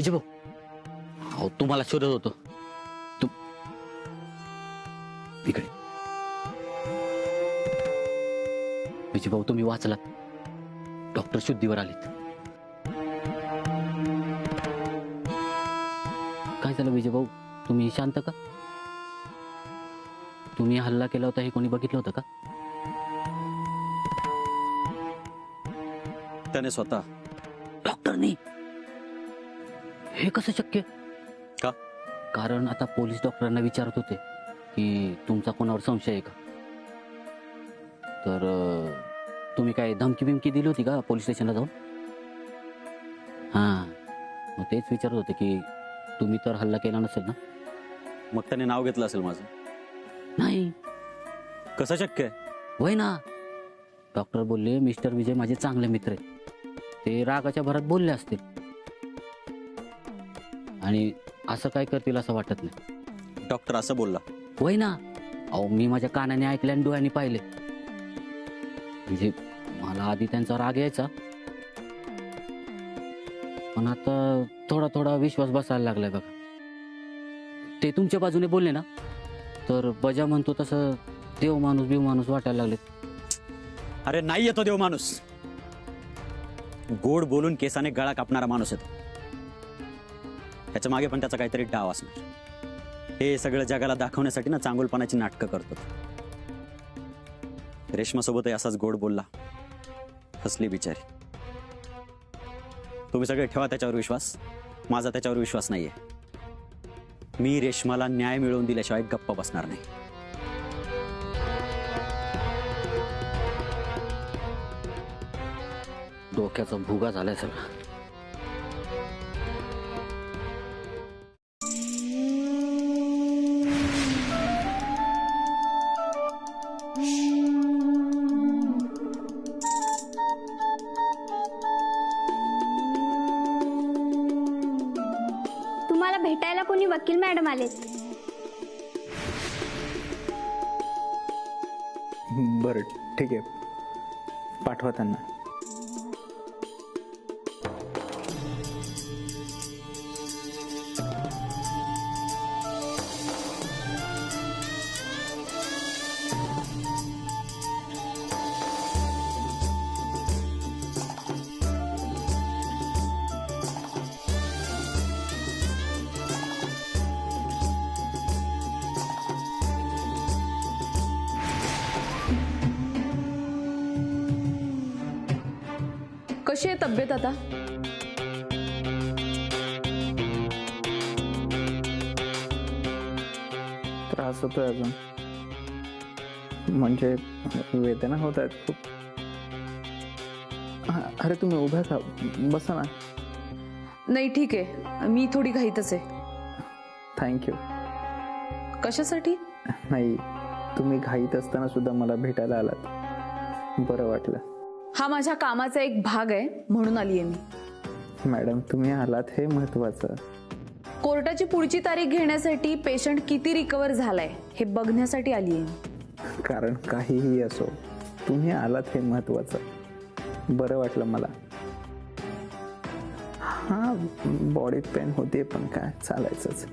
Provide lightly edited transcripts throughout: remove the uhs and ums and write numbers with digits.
विजय भाऊ, अहो तुम्हाला शोधत होतो. तू इकडे. विजय भाऊ, तुम्ही वाचलात. डॉक्टर शुद्धीवर आलेत. काय झालं विजय भाऊ, तुम्ही शांत का? तुम्ही हल्ला केला होता हे कोणी बघितलं होतं का? त्याने स्वतः. डॉक्टरनी? हे कसं शक्य? का? कारण आता पोलीस डॉक्टरांना विचारत होते की तुमचा कोणावर संशय आहे का. तर तुम्ही काय धमकी बिमकी दिली होती का पोलीस स्टेशनला जाऊन? हां, मग तेच विचारत होते की तुम्ही तर हल्ला केला नसेल ना. मग त्याने नाव घेतलं असेल माझं. नाही. कसं शक्य आहे? होय ना. डॉक्टर बोलले मिस्टर विजय माझे चांगले मित्र आहेत. ते रागाच्या भरात बोलले असतील आणि असं काय करतील असं वाटत नाही. डॉक्टर असं बोलला? होय ना. अहो मी माझ्या कानाने ऐकले आणि डोळ्यांनी पाहिले. म्हणजे मला आधी त्यांचा राग यायचा, पण आता थोडा थोडा विश्वास बसायला लागलाय बघा. ते तुमच्या बाजूने बोलले ना, तर बजा म्हणतो तसं देव माणूस बिव माणूस वाटायला लागले. अरे नाही येतो देव माणूस. गोड बोलून केसाने गळा कापणारा माणूस येतो. त्याच्या मागे पण त्याचा काहीतरी डाव असणार. हे सगळं जगाला दाखवण्यासाठी ना चांगुलपणाची नाटकं करतो. रेश्मासोबतही असाच गोड बोलला. हसली बिचारी. तुम्ही सगळे ठेवा त्याच्यावर विश्वास. माझा त्याच्यावर विश्वास नाहीये. मी रेश्माला न्याय मिळवून दिल्याशिवाय गप्प बसणार नाही. डोक्याचा भुगा झालाय सगळा. तुम्हाला भेटायला कोणी वकील मॅडम आलेत. बरं ठीक आहे, पाठवा त्यांना. कशी आहे तब्येत आता? त्रास होतोय अजून, म्हणजे वेदना होत आहेत खूप. अरे तुम्ही उभ्या का, बसा ना. नाही ठीक आहे, मी थोडी घाईतच आहे. थँक्यू. कशासाठी? नाही, तुम्ही घाईत असताना सुद्धा मला भेटायला आलात, बरं वाटलं. हा माझ्या कामाचा एक भाग आहे म्हणून आलीये मी. मॅडम तुम्ही आलात हे महत्वाचं. कोर्टाची पुढची तारीख घेण्यासाठी पेशंट किती रिकवर झालाय हे बघण्यासाठी आलीये. कारण काहीही असो, तुम्ही आलात हे महत्वाचं. बरं वाटलं मला. हा बॉडी पेन होते पण काय चालायचंच.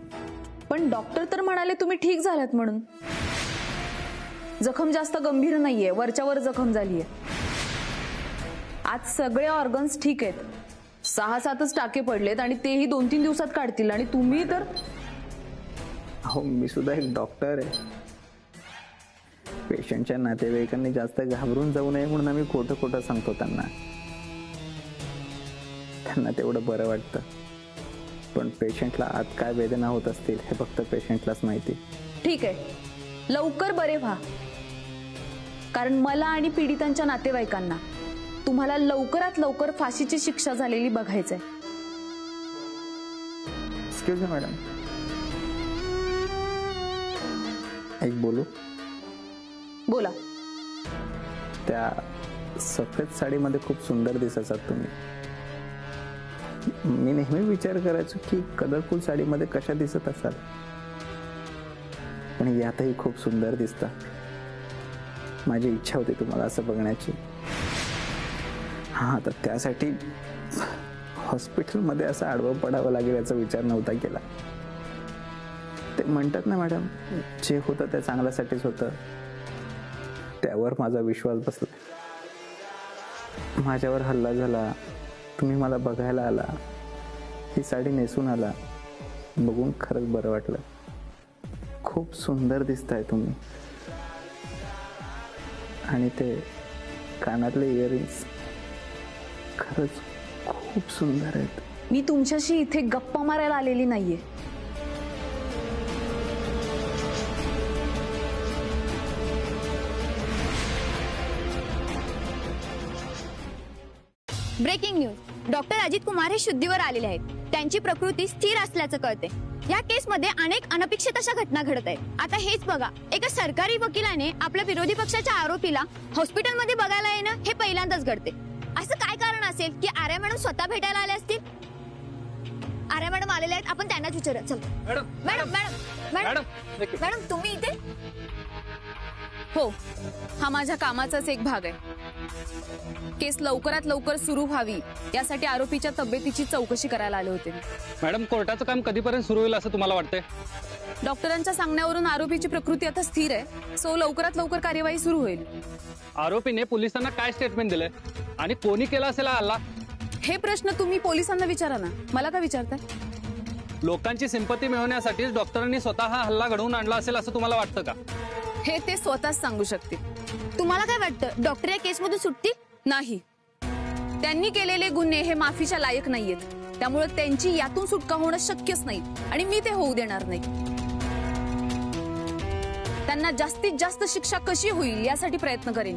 पण डॉक्टर तर म्हणाले तुम्ही ठीक झालात म्हणून. जखम जास्त गंभीर नाहीये, वरच्यावर जखम झालीये. आज सगळे ऑर्गन्स ठीक आहेत. 6-7च टाके पडलेत आणि तेही 2-3 दिवसात काढतील. आणि तुम्ही तर. हो मी सुद्धा एक डॉक्टर आहे. पेशंटच्या नातेवाईकांनी जास्त घाबरून जाऊ नये म्हणून आम्ही खोटं खोटं सांगतो त्यांना. त्यांना तेवढं बरं वाटतं, पण पेशंटला आत काय वेदना होत असतील हे फक्त पेशंटलाच माहिती. ठीक आहे, लवकर बरे व्हा. कारण मला आणि पीडितांच्या नातेवाईकांना तुम्हाला लवकरात लवकर फाशीची शिक्षा झालेली बघायचंय. एक्सक्यूज मी मॅडम, एक बोलू? बोला. त्या सफेद साडीमध्ये खूप सुंदर दिसायचात तुम्ही. मी नेहमी विचार करायचो की कलरफुल साडीमध्ये कशा दिसत असाल, पण यातही खूप सुंदर दिसता. माझी इच्छा होती तुम्हाला असं बघण्याची. हा तर त्यासाठी हॉस्पिटलमध्ये असं आडवं पडावं लागेल याचा विचार नव्हता केला. ते म्हणतात ना मॅडम, जे होतं ते चांगल्यासाठीच होतं. त्यावर माझा विश्वास बसला. माझ्यावर हल्ला झाला, तुम्ही मला बघायला आला, ही साडी नेसून आला, बघून खरंच बरं वाटलं. खूप सुंदर दिसताय तुम्ही. आणि ते कानातले इयरिंग्स खरंच खूप सुंदर आहेत. मी तुमच्याशी इथे गप्पा मारायला आलेली नाहीये. Breaking news. Doctor Ajit Kumar हे शुद्धीवर आलेले आहेत. त्यांची प्रकृती स्थिर असल्याचं कळते. या केसमध्ये अनेक अनपेक्षित अशा घटना घडत आहेत. आता हेच बघा, एका सरकारी वकिलाने आपल्या विरोधी पक्षाच्या आरोपीला हॉस्पिटलमध्ये बघायला येणं हे पहिल्यांदाच घडते. असं काय कारण असेल की आर्या मॅडम स्वतः भेटायला आल्या असतील? आर्या मॅडम आलेल्या आहेत, आपण त्यांनाच विचारूया. चल मॅडम मॅडम मॅडम मॅडम तुम्ही इथे? हो, हा माझ्या कामाचाच एक भाग आहे. केस लवकरात लवकर सुरू व्हावी यासाठी आरोपीच्या तब्येतीची चौकशी करायला आले होते. मॅडम, कोर्टाचं काम कधीपर्यंत सुरू होईल असं तुम्हाला वाटतंय? डॉक्टरांच्या सांगण्यावरून आरोपीची प्रकृती आता स्थिर आहे, सो लवकरात लवकर कार्यवाही सुरू होईल. आरोपीने पोलिसांना काय स्टेटमेंट दिलंय आणि कोणी केला असेल हा हल्ला? हे प्रश्न तुम्ही पोलिसांना विचारा ना, मला का विचारताय? लोकांची सिंपती मिळवण्यासाठी डॉक्टरांनी स्वतः हा हल्ला घडवून आणला असेल असं तुम्हाला वाटतं का? हे ते स्वतःच सांगू शकतील. तुम्हाला काय वाटतं, डॉक्टर या केसमधून सुटतील? नाही, त्यांनी केलेले गुन्हे हे माफीच्या लायक नाहीयेत. त्यामुळे त्यांची यातून सुटका होणं शक्यच नाही आणि मी ते होऊ देणार नाही. त्यांना जास्तीत जास्त शिक्षा कशी होईल यासाठी प्रयत्न करेन.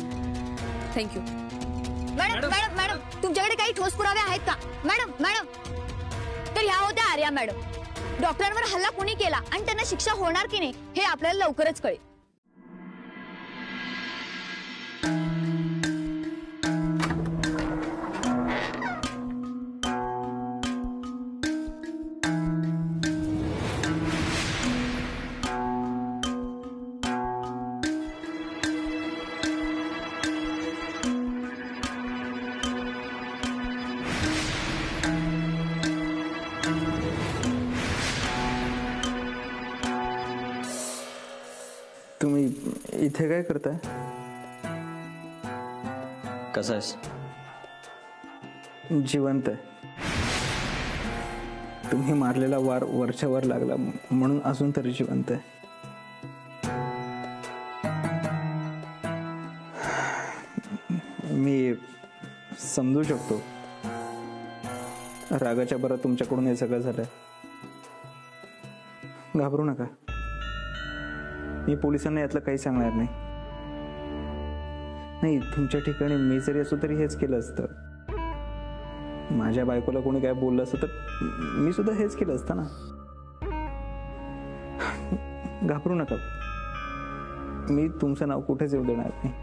थँक्यू. मॅडम मॅडम मॅडम तुमच्याकडे काही ठोस पुरावे आहेत का? मॅडम मॅडम तर ह्या होत्या आर्या मॅडम. डॉक्टरांवर हल्ला कोणी केला आणि त्यांना शिक्षा होणार की नाही हे आपल्याला लवकरच कळेल. तुम्ही इथे काय करताय? कसं आहेस? जिवंत आहे. तुम्ही मारलेला वार वरच्या वर लागला म्हणून अजून तरी जिवंत आहे. मी समजू शकतो रागाच्या भरात तुमच्याकडून हे सगळं झालंय. घाबरू नका, मी पोलिसांना यातलं काही सांगणार नाही. तुमच्या ठिकाणी मी जरी असो तरी हेच केलं असतं. माझ्या बायकोला कोणी काय बोललं असतं तर मी सुद्धा हेच केलं असतं ना. घाबरू नका, मी तुमचं नाव कुठेच येऊ देणार नाही.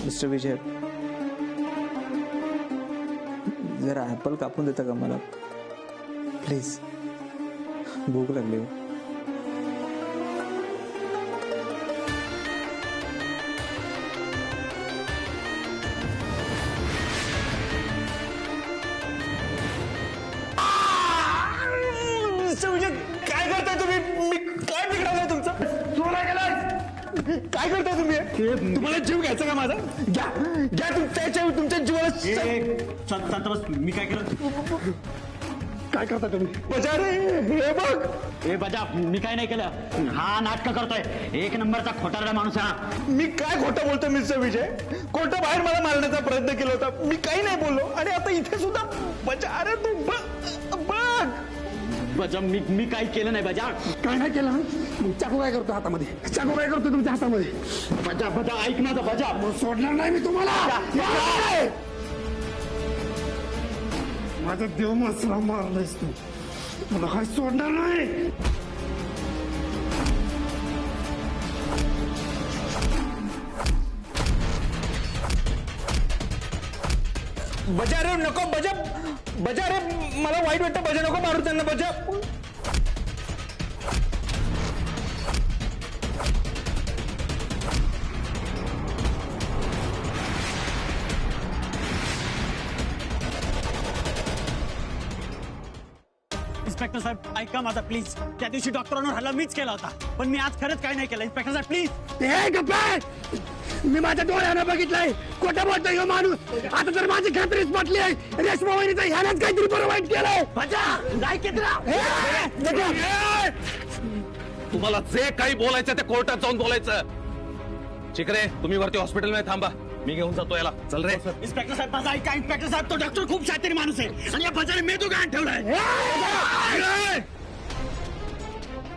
मिस्टर विजय, जरा ऍपल कापून देता का मला प्लीज? भूक लागली. काय करताय तुम्ही? मी काय बिघडवलंय तुमचं? चोरा गेलाय. काय करताय तुम्ही? तुम्हाला जीव घ्यायचा का माझा? घ्या घ्या तुमच्या जीवाला. मी काय केलं? काय करता तुम्ही? बजा रे, हे बघ. ए बजा, मी काय नाही केलं. हा नाटक करतोय. एक नंबरचा खोटारडा माणूस हा. मी काय खोटं बोलतो मिस्टर विजय? खोटं बाहेर मला मारण्याचा प्रयत्न केला होता, मी काही नाही बोललो. आणि आता इथे सुद्धा बजा रे, तू बघ. बजा मी काही केलं नाही बजा. काय नाही केलं ना? मग चाकू काय करतो हातामध्ये? चाकू काय करतो तुमच्या हातामध्ये? बजा बजा ऐक ना बजा. मग सोडणार नाही मी तुम्हाला. माझा देव माणसाला मारलायस तू, तुला काय सोडणार नाही. बजा रे नको बजा. बजा रे मला वाईट वाटतं. बजा नको मारू त्यांना. बजा इन्स्पेक्टर साहेब ऐका माझा प्लीज. त्या दिवशी डॉक्टरांवर हल्ला मीच केला होता, पण मी आज खरंच काही नाही केलं. इन्स्पेक्टर साहेब प्लीज. ते गप्पा. मी माझ्या डोळ्यानं बघितलंय. खोटं बोलतोय ह्यो माणूस. आता तर माझी खात्रीच पटली आहे. रेशमा वहिनीचं ह्यानंच काहीतरी बरं वाईट केलंय. तुम्हाला जे काही बोलायचं ते कोर्टात जाऊन बोलायचं. चिकरे तुम्ही वरती हॉस्पिटलमध्ये थांबा, मी घेऊन जातो याला. चल रे. इन्स्पेक्टर साहेब माझा ऐका. इन्स्पेक्टर साहेब तो डॉक्टर खूप शातीर माणूस आहे आणि या बजाने मेंदू गाण ठेवलाय.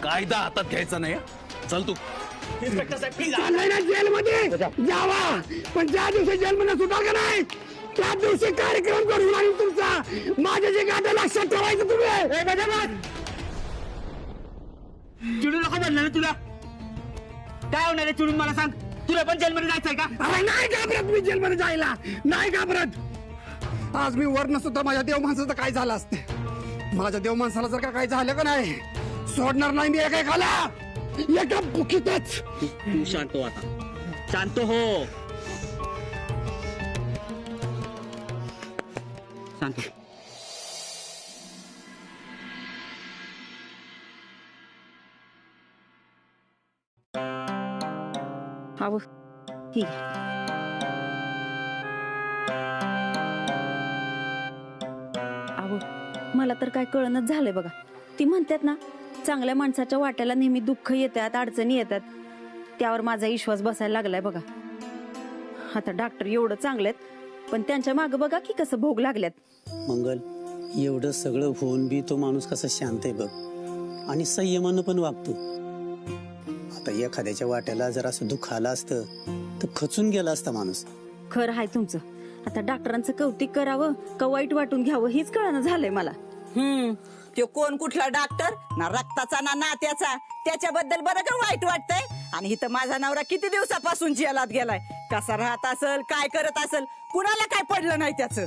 कायदा हातात घ्यायचा नाही. चल तू. इन्स्पेक्टर साहेब प्लीज. चाललंय ना जेलमध्ये जावा, पण ज्या दिवशी जेलमध्ये सुटाल का नाही त्या दिवशी कार्यक्रम करून आणि तुमचा माझ्या जे गाड्या लक्षात ठेवायचं तुम्ही. चिडू नको म्हणलं ना तुला. काय होणार आहे चिडून मला सांग. तुला पण जेलमध्ये जायचंय का? अरे नाही घाबरत मी जेलमध्ये जायला. नाही घाबरत. आज मी वर नसतो तर माझ्या देव माणसाचं काय झालं असते. माझ्या देव माणसाला जर का काय झालं का नाही सोडणार नाही मी एका एकाला. एका बुकीतच. तू शांत हो आता. शांत हो. शांत हो. अहो ठीक आहे. अहो मला तर काय कळणच झालंय बघा. ती म्हणतात ना चांगल्या माणसाच्या वाट्याला नेहमी दुःख येतात, अडचणी येतात. त्यावर माझा विश्वास बसायला लागलाय बघा. आता डॉक्टर एवढं चांगलेत, पण त्यांच्या मागे बघा की कसं भोग लागल्यात. मंगल, एवढं सगळं होऊन बी तो माणूस कसा शांत आहे बघ, आणि संयमानं पण वागतो. आता एखाद्याच्या वाट्याला जर असं दुःख आलं असतं तर खचून गेला असता माणूस. खरं आहे तुमचं. आता डॉक्टरांचं कौतिक करावं का वाईट वाटून घ्यावं हेच कळणं झालंय मला. तो कोण कुठला डॉक्टर ना रक्ताचा ना नात्याचा, त्याच्याबद्दल बरं का वाईट वाटतंय. आणि इथं माझा नवरा किती दिवसापासून जेलात गेलाय. कसा राहत असेल, काय करत असेल, कुणाला काय पडलं नाही त्याचं.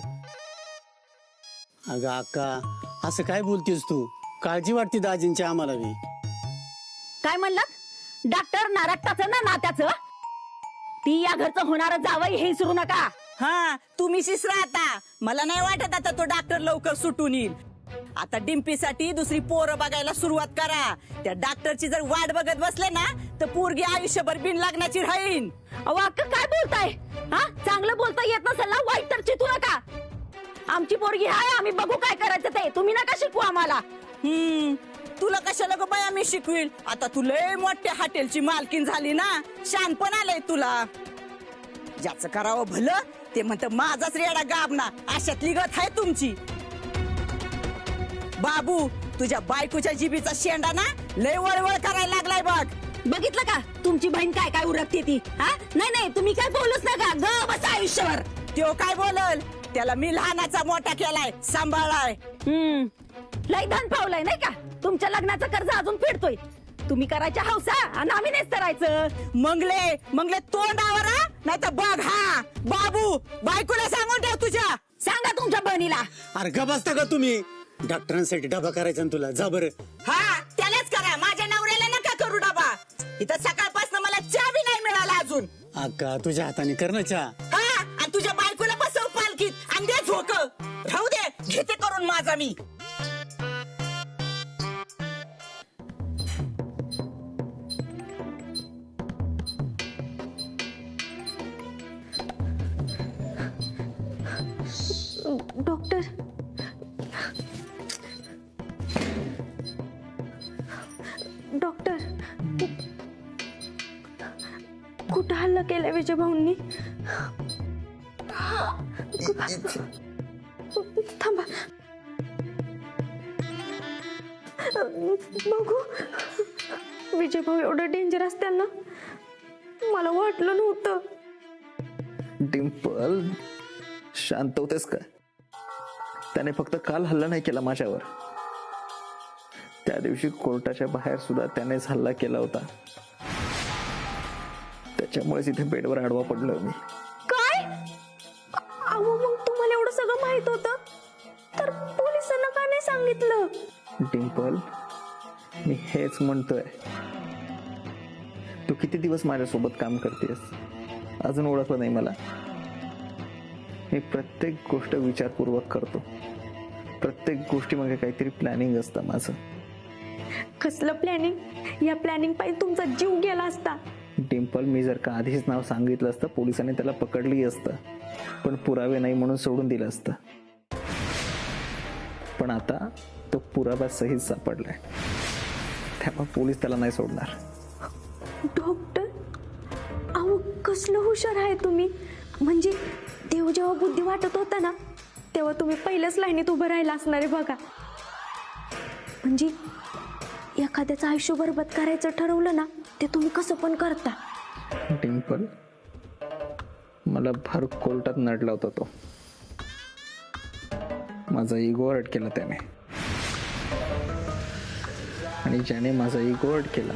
अगं अक्का, असं काय बोलतेस तू? काळजी वाटते दाजींची आम्हाला बी. काय म्हणलात? डॉक्टर ना रक्ताचं ना नात्याचं? ती या घरचं होणारं जावई हे विसरू नका. हा तुम्ही शिसरा आता. मला नाही वाटत आता तो डॉक्टर लवकर सुटून येईल. आता डिंपीसाठी दुसरी पोरं बघायला सुरुवात करा. त्या डॉक्टरची जर वाट बघत बसले ना तर पोरगी आयुष्यभर बिन लागण्याची राहीन. अहो अक्का काय बोलताय? हा चांगलं बोलता येत नसेल ना वाईट तर चितू नका. आमची पोरगी आहे, आम्ही बघू काय करायचं ते. तुम्ही नका शिकू आम्हाला. तुला कशाला ग बाया मी शिकवील. आता तू लय मोठ्या हॉटेलची मालकीन झाली ना, शानपण आलंय तुला. ज्याचं करावं भलं ते म्हणतं माझाच रेडा गाबना. अशातली गत आहे तुमची. बाबू तुझ्या बायकोच्या जिबीचा शेंडा ना लय वळवळ करायला लागलाय बघ. बघितलं का तुमची बहीण काय काय उरकते ती. हा नाही नाही तुम्ही काय बोलूच नका. ग बस आयुष्यभर. त्यो काय बोलल? त्याला मी लहानाचा मोठा केलाय, सांभाळलाय. लय धन पावलाय नाही का. तुमच्या लग्नाचं कर्ज अजून फेडतोय. तुम्ही करायच्या हौसा आणि आम्ही नेच करायचं. मंगले तोंडावर नाही तर बघ. हा बाबू बायकोला सांगून ठेव तुझ्या. सांगा तुमच्या बहिणीला. अरे का बसता का तुम्ही? डॉक्टरांसाठी डबा करायचा ना तुला. जा बरं. हा त्यालाच करा. माझ्या नवऱ्याला नका करू डबा. इथं सकाळपासून मला चहा बी नाही मिळाला अजून. अक्का तुझ्या हाताने कर ना चहा. हा आणि तुझ्या बायकोला बसव पालखीत आणि दे झोक. राहू दे घेते करून माझा मी. डॉक्टर डॉक्टर कुठं हल्ला केलाय विजय भाऊंनी? थांबा बघू विजय भाऊ एवढं डेंजर असतील ना मला वाटलं नव्हतं. डिम्पल, शांत होतेस का? त्याने फक्त काल हल्ला नाही केला माझ्यावर, त्या दिवशी कोर्टाच्या बाहेर सुद्धा त्यानेच हल्ला केला होता. त्याच्यामुळेच इथे बेडवर आडवा पडलो मी. काय? अहो मग तुम्हाला एवढं सगळं माहित होतं तर पोलिसांना का नाही सांगितलं? डिम्पल, मी हेच म्हणतोय, तू किती दिवस माझ्यासोबत काम करतेस, अजून ओळखलं नाही मला? मी प्रत्येक गोष्ट विचारपूर्वक करतो, प्रत्येक गोष्टीमागे काहीतरी प्लॅनिंग असतं माझं. कसलं प्लॅनिंग? या प्लॅनिंग पाहिजे तुमचा जीव गेला असता. डिम्पल, मी जर का आधीच नाव सांगितलं असतं पोलिसांनी त्याला पकडली असतं, पण पुरावे नाही म्हणून सोडून दिलं असतं. पण आता तो पुरावा सहित सापडलाय, त्यामुळे पोलीस त्याला नाही सोडणार. डॉक्टर, अहो कसलं हुशार आहे तुम्ही. म्हणजे देव जेव्हा बुद्धी वाटत होता ना तेव्हा तुम्ही पहिल्याच लाईनीत उभं राहिला असणार आहे बघा. म्हणजे एखाद्याचं आयुष्य बरबाद करायचं ठरवलं ना ते तुम्ही कसं पण करता. डिम्पल, मला भर कोर्टात नडला होता तो, माझा इगो हर्ट केला त्याने, आणि ज्याने माझा इगो हर्ट केला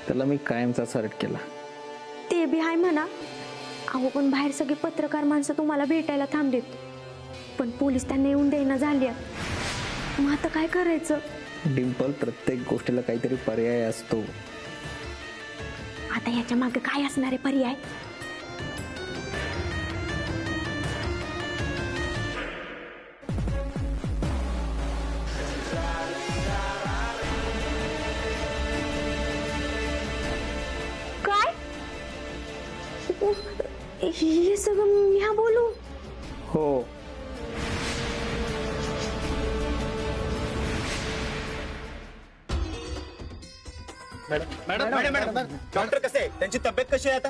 त्याला मी कायमचाच हर्ट केला. ते बी आहे म्हणा. अहो पण बाहेर सगळे पत्रकार माणसं तुम्हाला भेटायला थांबलेत, पण पोलीस त्यांना येऊन देईना झाली. मग आता काय करायचं? डिम्पल, प्रत्येक गोष्टीला काहीतरी पर्याय असतो. आता याच्या मागे काय असणार आहे पर्याय? काय? हे सगळं मी बोलू? हो. डॉक्टर कसे आहे? त्यांची तब्येत कशी आहे आता?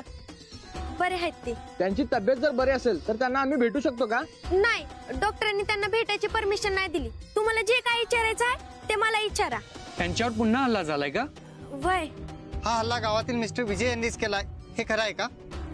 बरे आहेत ते. त्यांची तब्येत जर बरी असेल तर त्यांना आम्ही भेटू शकतो का? नाही, डॉक्टरांनी त्यांना भेटायची परमिशन नाही दिली. तुम्हाला जे काय विचारायचं आहे ते मला विचारा. त्यांच्यावर पुन्हा हल्ला झालाय का? वय हा हल्ला गावातील मिस्टर विजय यांनीच केलाय, हे खरं आहे का?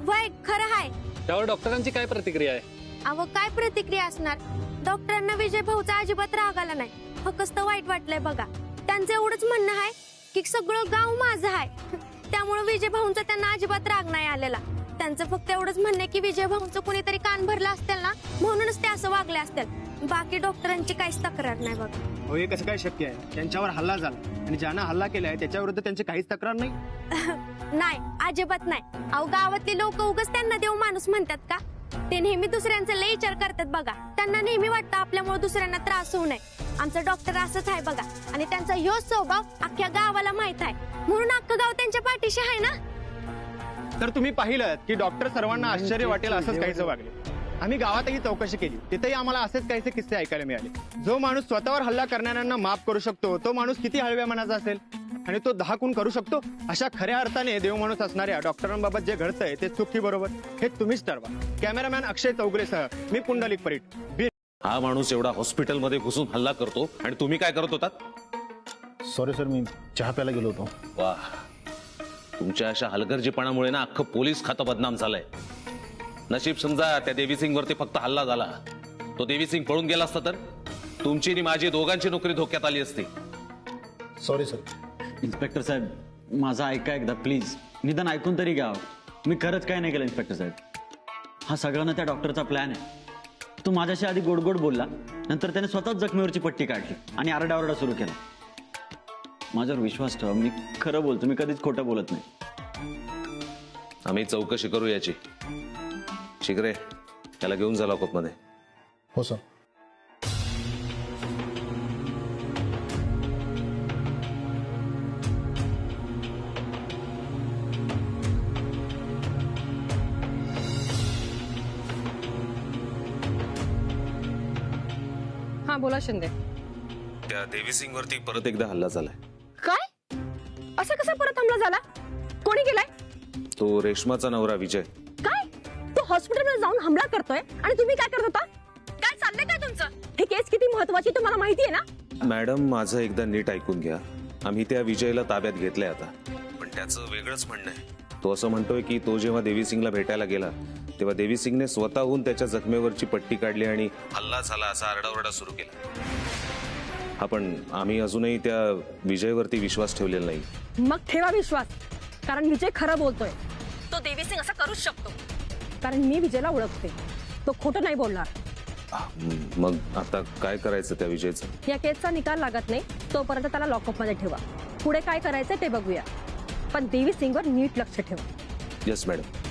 वय खरं आहे. त्यावर डॉक्टरांची काय प्रतिक्रिया आहे? अहो काय प्रतिक्रिया असणार? डॉक्टरांना विजय भाऊचा अजिबात राग आला नाही, फक्त वाईट वाटलंय बघा. त्यांचं एवढंच म्हणणं आहे की सगळं गाव माझं आहे, त्यामुळे विजय भाऊंचा त्यांना अजिबात राग नाही आलेला. त्यांचं फक्त एवढंच म्हणणं आहे की विजय भाऊंचं कोणीतरी कान भरला असतील ना म्हणूनच ते असं वागले असतील. बाकी डॉक्टरांची काहीच तक्रार नाही बघा. हो, हे कसं काय शक्य आहे? त्यांच्यावर हल्ला झाला आणि ज्यांना हल्ला केलाय त्याच्याविरुद्ध त्यांची काहीच तक्रार नाही? नाही, अजिबात नाही. अहो गावातले लोक उगाच त्यांना देव माणूस म्हणतात का? ते नेहमी दुसऱ्यांचा लय विचार करतात बघा. त्यांना नेहमी वाटतं आपल्यामुळे दुसऱ्यांना त्रास होऊ नये. आमचा डॉक्टर असंच आहे बघा, आणि त्यांचा ह्यो स्वभाव अख्ख्या गावाला माहित आहे, म्हणून अख्खं गाव त्यांच्या पाठीशी आहे ना. तर तुम्ही पाहिलं की डॉक्टर सर्वांना आश्चर्य वाटेल असंच काहीचं वागले. आम्ही गावातही चौकशी केली, तिथेही आम्हाला असेच काहीसे किस्से ऐकायला मिळाले. जो माणूस स्वतःवर हल्ला करणाऱ्यांना माफ करू शकतो तो माणूस किती हळव्या मनाचा असेल, आणि तो 10 गुण करू शकतो. अशा खऱ्या अर्थाने देव माणूस असणाऱ्या डॉक्टरांबाबत जे घडतंय ते चुकी बरोबर हे तुम्हीच ठरवा. कॅमेरामॅन अक्षय चौगुलेसह मी पुंडलिक परीट, बीड. हा माणूस एवढा हॉस्पिटलमध्ये घुसून हल्ला करतो आणि तुम्ही काय करत होतात? सॉरी सर, मी चहा प्यायला गेलो होतो. वाह, तुमच्या अशा हलगर्जीपणामुळे ना अख्खं पोलीस खातं बदनाम झालंय. नशीब समजा त्या देवीसिंग वरती फक्त हल्ला झाला, तो देवीसिंग पळून गेला असता तर तुमची आणि माझी दोघांची नोकरी धोक्यात आली असती. Sorry sir. इन्स्पेक्टर साहेब, माझा ऐका एकदा प्लीज, निदान ऐकून तरी घ्या. मी खरंच काय नाही केलं इन्स्पेक्टर साहेब. हा सगळा ना त्या डॉक्टरचा प्लॅन आहे. तो माझ्याशी आधी गोड गोड बोलला, नंतर त्याने स्वतःच जखमेवरची पट्टी काढली आणि आरडाओरडा सुरू केला. माझ्यावर विश्वास ठेवा, मी खरं बोलतो, मी कधीच खोटं बोलत नाही. आम्ही चौकशी करू याची. शिगरे, त्याला घेऊन जा लॉकअपमध्ये. हो सर. हा बोला शिंदे. त्या देवीसिंग वरती परत एकदा हल्ला झालाय. काय? असं कसं परत हमला झाला? कोणी केलाय? तो रेशमाचा नवरा विजय. काय? तो हॉस्पिटलमध्ये जाऊन हमला करतोय आणि तुम्ही काय करत होता? काय चाललंय काय तुमचं? हे केस किती महत्वाची तुम्हाला माहिती आहे ना? मॅडम माझं एकदा नीट ऐकून घ्या. आम्ही त्या विजयला ताब्यात घेतलंय आता, पण त्याचं वेगळंच म्हणणं आहे. तो असं म्हणतोय की तो जेव्हा देवी सिंगला भेटायला गेला तेव्हा देवी सिंगने स्वतःहून त्याच्या जखमेवरची पट्टी काढली आणि हल्ला झाला असा आरडाओरडा सुरू केला. पण आम्ही अजूनही त्या विजयवरती विश्वास ठेवलेला नाही. मग ठेवा विश्वास, कारण विजय खरं बोलतोय. तो देवी सिंग असं करूच शकतो, कारण मी विजयला ओळखते. तो खोटं नाही बोलणार. मग आता काय करायचं त्या विजयचं? या केसचा निकाल लागत नाही तोपर्यंत त्याला लॉकअपमध्ये ठेवा. पुढे काय करायचं ते बघूया, पण देवी सिंगवर नीट लक्ष ठेवा. Yes madam.